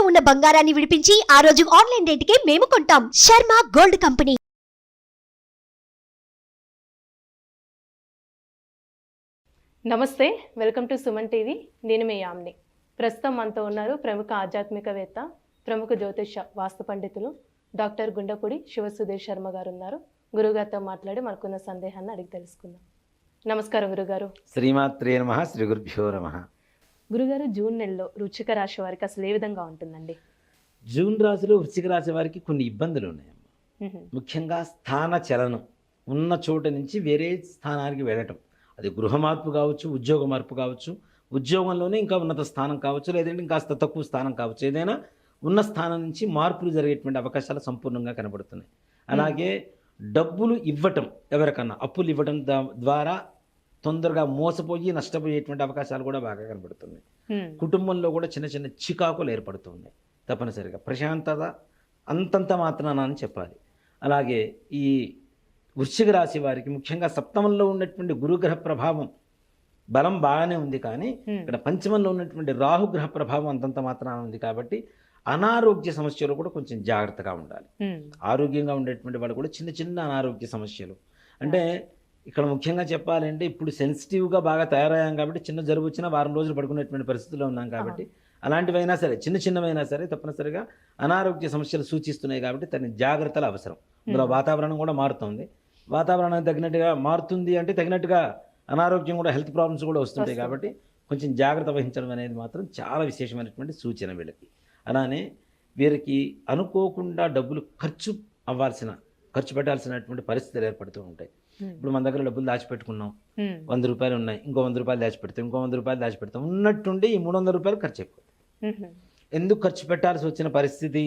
ఉన్న బంగారాన్ని విడిపించి ఆ రోజు ఆన్లైన్ రేటుకే మేము కొంటాం. Sharma gold company. నమస్తే, వెల్కమ్ టు సుమన్ టీవీ. నేను మీ యామ్ని. ప్రస్తుతం మనతో ఉన్నారు ప్రముఖ ఆధ్యాత్మికవేత్త, ప్రముఖ జ్యోతిష వాస్తు పండితులు డాక్టర్ గుండపూడి శివసుధీర్ శర్మ గారు ఉన్నారు. గురుగారితో మాట్లాడి మనకున్న సందేహాన్ని అడిగి తెలుసుకుందాం. నమస్కారం గురుగారు. శ్రీమాత్రే నమః. శ్రీ గురుభ్యో నమః. గురుగారు, జూన్ నెలలో వృశ్చిక రాశి వారికి అసలు ఏ విధంగా ఉంటుందండి? జూన్ రాశిలో వృశ్చిక రాశి వారికి కొన్ని ఇబ్బందులు ఉన్నాయమ్మ. ముఖ్యంగా స్థాన చలనం, ఉన్న చోట నుంచి వేరే స్థానానికి వెళ్ళటం, అది గృహ మార్పు కావచ్చు, ఉద్యోగ మార్పు కావచ్చు, ఉద్యోగంలోనే ఇంకా ఉన్నత స్థానం కావచ్చు, లేదంటే ఇంకాస్త తక్కువ స్థానం కావచ్చు, ఏదైనా ఉన్న స్థానం నుంచి మార్పులు జరిగేటువంటి అవకాశాలు సంపూర్ణంగా కనబడుతున్నాయి. అలాగే డబ్బులు ఇవ్వటం, ఎవరికన్నా అప్పులు ఇవ్వటం ద్వారా తొందరగా మోసపోయి నష్టపోయేటువంటి అవకాశాలు కూడా బాగా కనబడుతున్నాయి. కుటుంబంలో కూడా చిన్న చిన్న చికాకులు ఏర్పడుతున్నాయి. తప్పనిసరిగా ప్రశాంతత అంతంత మాత్రాన అని చెప్పాలి. అలాగే ఈ వృశ్చిక రాశి వారికి ముఖ్యంగా సప్తమంలో ఉన్నటువంటి గురుగ్రహ ప్రభావం బలం బాగానే ఉంది, కానీ ఇక్కడ పంచమంలో ఉన్నటువంటి రాహుగ్రహ ప్రభావం అంతంత మాత్రాన ఉంది. కాబట్టి అనారోగ్య సమస్యలు కూడా కొంచెం జాగ్రత్తగా ఉండాలి. ఆరోగ్యంగా ఉండేటువంటి వాళ్ళు కూడా చిన్న చిన్న అనారోగ్య సమస్యలు, అంటే ఇక్కడ ముఖ్యంగా చెప్పాలంటే ఇప్పుడు సెన్సిటివ్గా బాగా తయారయ్యాం కాబట్టి చిన్న జలుబు వచ్చినా వారం రోజులు పడుకునేటువంటి పరిస్థితిలో ఉన్నాం. కాబట్టి అలాంటివైనా సరే, చిన్న చిన్నవైనా సరే తప్పనిసరిగా అనారోగ్య సమస్యలు సూచిస్తున్నాయి. కాబట్టి తన జాగ్రత్తలు అవసరం. ఇందులో వాతావరణం కూడా మారుతుంది. వాతావరణానికి తగినట్టుగా మారుతుంది అంటే తగినట్టుగా అనారోగ్యం కూడా, హెల్త్ ప్రాబ్లమ్స్ కూడా వస్తుంటాయి. కాబట్టి కొంచెం జాగ్రత్త వహించడం అనేది మాత్రం చాలా విశేషమైనటువంటి సూచన వీళ్ళకి. అలానే వీరికి అనుకోకుండా డబ్బులు ఖర్చు పెట్టాల్సినటువంటి పరిస్థితులు ఏర్పడుతూ ఉంటాయి. ఇప్పుడు మన దగ్గర డబ్బులు దాచిపెట్టుకున్నాం, 100 రూపాయలు ఉన్నాయి, ఇంకో 100 రూపాయలు దాచిపెడతాం, ఇంకో 100 రూపాయలు దాచిపెడతాం, ఉన్నట్టుండి ఈ 300 రూపాయలు ఖర్చు అయిపోతుంది. ఎందుకు ఖర్చు పెట్టాల్సి వచ్చిన పరిస్థితి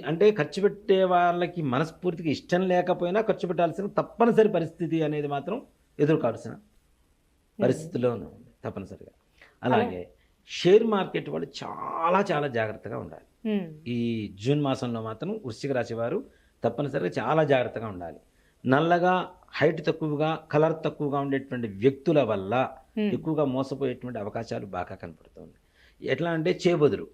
అంటే ఖర్చు పెట్టే వాళ్ళకి మనస్ఫూర్తిగా ఇష్టం లేకపోయినా ఖర్చు పెట్టాల్సిన తప్పనిసరి పరిస్థితి అనేది మాత్రం ఎదుర్కోవాల్సిన పరిస్థితిలో ఉంది తప్పనిసరిగా. అలాగే షేర్ మార్కెట్ వాళ్ళు చాలా చాలా జాగ్రత్తగా ఉండాలి. ఈ జూన్ మాసంలో మాత్రం వృశ్చిక రాశి వారు తప్పనిసరిగా చాలా జాగ్రత్తగా ఉండాలి. నల్లగా, హైట్ తక్కువగా, కలర్ తక్కువగా ఉండేటువంటి వ్యక్తుల వల్ల ఎక్కువగా మోసపోయేటువంటి అవకాశాలు బాగా కనపడుతుంది. ఎట్లా అంటే చేబదులు,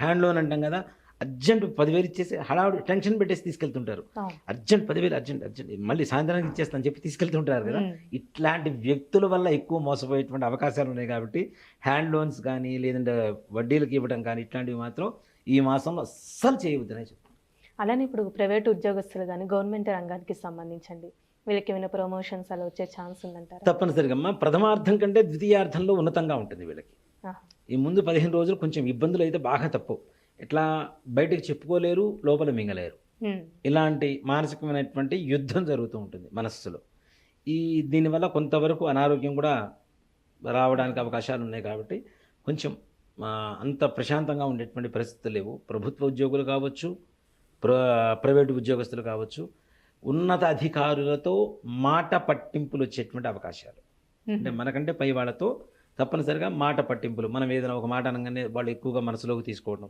హ్యాండ్ లోన్ అంటాం కదా, అర్జెంట్ 10,000 ఇచ్చేసి హడావుడు టెన్షన్ పెట్టేసి తీసుకెళ్తుంటారు. అర్జెంట్ 10,000 అర్జెంట్ మళ్ళీ సాయంత్రానికి ఇచ్చేస్తాను చెప్పి తీసుకెళ్తుంటారు కదా. ఇట్లాంటి వ్యక్తుల వల్ల ఎక్కువ మోసపోయేటువంటి అవకాశాలు ఉన్నాయి. కాబట్టి హ్యాండ్ లోన్స్ కానీ, లేదంటే వడ్డీలకు ఇవ్వడం కానీ, ఇట్లాంటివి మాత్రం ఈ మాసంలో అస్సలు చేయవద్దనే చెప్తాను. అలానే ఇప్పుడు ప్రైవేట్ ఉద్యోగస్తులు కానీ, గవర్నమెంట్ రంగానికి సంబంధించండి, వీళ్ళకి ఏమైనా ప్రమోషన్స్ అలా వచ్చే ఛాన్స్ ఉందంటారా? తప్పనిసరిగా అమ్మ, ప్రథమార్థం కంటే ద్వితీయార్థంలో ఉన్నతంగా ఉంటుంది వీళ్ళకి. ఈ ముందు 15 రోజులు కొంచెం ఇబ్బందులు అయితే బాగా తప్పు. ఇట్లా బయటకు చెప్పుకోలేరు, లోపల మింగలేరు. ఇలాంటి మానసికమైనటువంటి యుద్ధం జరుగుతూ ఉంటుంది మనస్సులో. దీనివల్ల కొంతవరకు అనారోగ్యం కూడా రావడానికి అవకాశాలు ఉన్నాయి. కాబట్టి కొంచెం అంత ప్రశాంతంగా ఉండేటువంటి పరిస్థితులు లేవు. ప్రభుత్వ ఉద్యోగులు కావచ్చు, ప్రైవేటు ఉద్యోగస్తులు కావచ్చు, ఉన్నత అధికారులతో మాట పట్టింపులు వచ్చేటువంటి అవకాశాలు, అంటే మనకంటే పై వాళ్ళతో తప్పనిసరిగా మాట పట్టింపులు. మనం ఏదైనా ఒక మాట అనగానే వాళ్ళు ఎక్కువగా మనసులోకి తీసుకోవడం,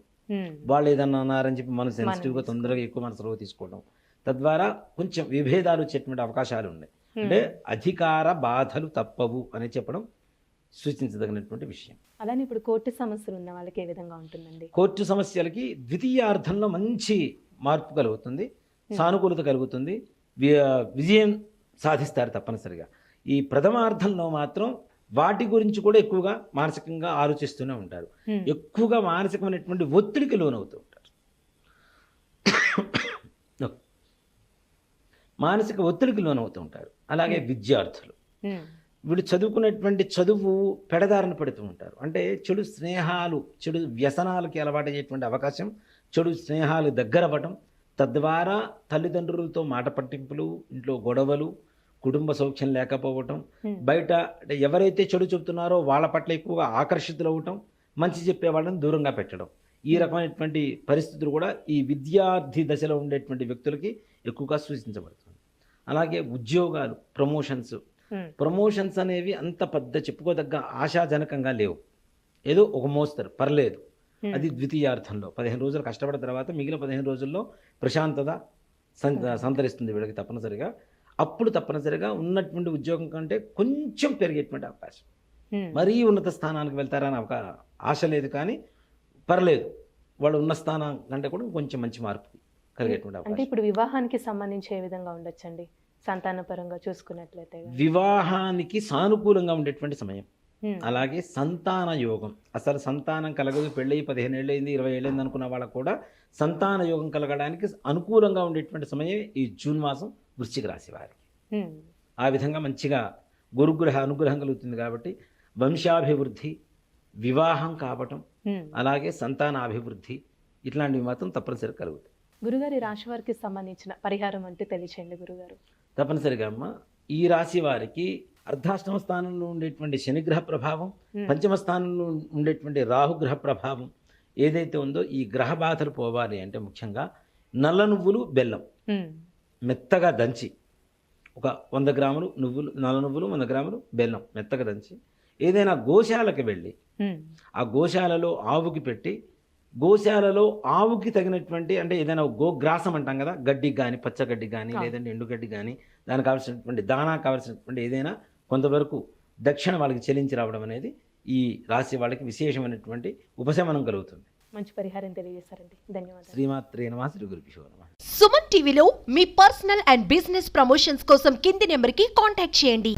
వాళ్ళు ఏదన్నా అన్నారని చెప్పి మనం సెన్సిటివ్గా తొందరగా ఎక్కువ మనసులోకి తీసుకోవడం, తద్వారా కొంచెం విభేదాలు వచ్చేటువంటి అవకాశాలు ఉన్నాయి. అంటే అధికార బాధలు తప్పవు అని చెప్పడం సూచించదగినటువంటి విషయం. అలానే ఇప్పుడు కోర్టు సమస్యలు ఉన్న వాళ్ళకి ఏ విధంగా ఉంటుందండి? కోర్టు సమస్యలకి ద్వితీయార్థంలో మంచి మార్పు కలుగుతుంది, సానుకూలత కలుగుతుంది, విజయం సాధిస్తారు తప్పనిసరిగా. ఈ ప్రథమార్థంలో మాత్రం వాటి గురించి కూడా ఎక్కువగా మానసికంగా ఆలోచిస్తూనే ఉంటారు. ఎక్కువగా మానసికమైనటువంటి ఒత్తిడికి లోనవుతూ ఉంటారు. మానసిక ఒత్తిడికి లోనవుతూ ఉంటారు. అలాగే విద్యార్థులు, వీళ్ళు చదువుకునేటువంటి చదువు పెడదారిన పడుతూ ఉంటారు. అంటే చెడు స్నేహాలు, చెడు వ్యసనాలకి అలవాటు అయ్యేటువంటి అవకాశం, చెడు స్నేహాలు దగ్గర అవ్వటం, తద్వారా తల్లిదండ్రులతో మాట పట్టింపులు, ఇంట్లో గొడవలు, కుటుంబ సౌఖ్యం లేకపోవటం, బయట ఎవరైతే చెడు చెబుతున్నారో వాళ్ళ పట్ల ఎక్కువగా ఆకర్షితులు అవ్వటం, మంచి చెప్పే వాళ్ళని దూరంగా పెట్టడం, ఈ రకమైనటువంటి పరిస్థితులు కూడా ఈ విద్యార్థి దశలో ఉండేటువంటి వ్యక్తులకి ఎక్కువగా సూచించబడుతుంది. అలాగే ఉద్యోగాలు, ప్రమోషన్స్ అనేవి అంత పెద్ద చెప్పుకోదగ్గ ఆశాజనకంగా లేవు. ఏదో ఒక మోస్తరు పర్లేదు, అది ద్వితీయార్థంలో 15 రోజులు కష్టపడిన తర్వాత మిగిలిన 15 రోజుల్లో ప్రశాంతత సంతరిస్తుంది వీళ్ళకి తప్పనిసరిగా. అప్పుడు తప్పనిసరిగా ఉన్నటువంటి ఉద్యోగం కంటే కొంచెం పెరిగేటువంటి అవకాశం, మరీ ఉన్నత స్థానానికి వెళ్తారని ఆశ లేదు, కానీ పర్లేదు వాళ్ళు ఉన్న స్థానం కంటే కూడా కొంచెం మంచి మార్పు కలిగేటువంటి అంటే అవకాశం. ఇప్పుడు వివాహానికి సంబంధించి ఏ విధంగా ఉండొచ్చండి సంతానపరంగా చూసుకున్నట్లయితే గనుక? వివాహానికి సానుకూలంగా ఉండేటువంటి సమయం, ఉమ్, అలాగే సంతాన యోగం. అసలు సంతానం కలగదు, పెళ్ళయి 15 ఏళ్ళైంది 20 ఏళ్ళైంది అనుకున్న వాళ్ళకు కూడా సంతాన యోగం కలగడానికి అనుకూలంగా ఉండేటువంటి సమయం ఈ జూన్ మాసం వృశ్చిక రాశి వారికి. ఉమ్, ఆ విధంగా మంచిగా గురుగ్రహ అనుగ్రహం కలుగుతుంది కాబట్టి వంశాభివృద్ధి, వివాహం కావటం, ఉమ్. అలాగే సంతానాభివృద్ధి ఇట్లాంటివి మాత్రం తప్పనిసరి కలుగుతాయి. గురుగారి రాశి వారికి సంబంధించిన పరిహారం అంటూ తెలియచేయండి గురుగారు. తప్పనిసరిగా అమ్మ, ఈ రాశి వారికి అర్ధాష్టమ స్థానంలో ఉండేటువంటి శనిగ్రహ ప్రభావం, పంచమ స్థానంలో ఉండేటువంటి రాహుగ్రహ ప్రభావం ఏదైతే ఉందో ఈ గ్రహ బాధలు పోవాలి అంటే ముఖ్యంగా నల్ల నువ్వులు బెల్లం ఉమ్, మెత్తగా దంచి, ఒక 100 గ్రాములు నువ్వులు, నల్ల నువ్వులు 100 గ్రాములు బెల్లం మెత్తగా దంచి ఏదైనా గోశాలకు వెళ్ళి ఉమ్, ఆ గోశాలలో ఆవుకి పెట్టి, గోశాలలో ఆవుకి తగినటువంటి అంటే ఏదైనా గోగ్రాసం అంటాం కదా, గడ్డి కానీ పచ్చగడ్డి కానీ లేదంటే ఎండుగడ్డి కానీ దానికి కావాల్సినటువంటి దానా కావాల్సినటువంటి ఏదైనా కొంతవరకు దక్షిణ వాళ్ళకి చెల్లించి రావడం అనేది ఈ రాశి వాళ్ళకి విశేషమైనటువంటి ఉపశమనం కలుగుతుంది. మంచి పరిహారం తెలియజేస్తారండి. ధన్యవాదాలు. శ్రీమాత్రే నమః, శ్రీ గురుభ్యో నమః. సుమన్ టీవీలో మీ పర్సనల్ అండ్ బిజినెస్ ప్రమోషన్స్ కోసం కింది నెంబర్కి కాంటాక్ట్ చేయండి.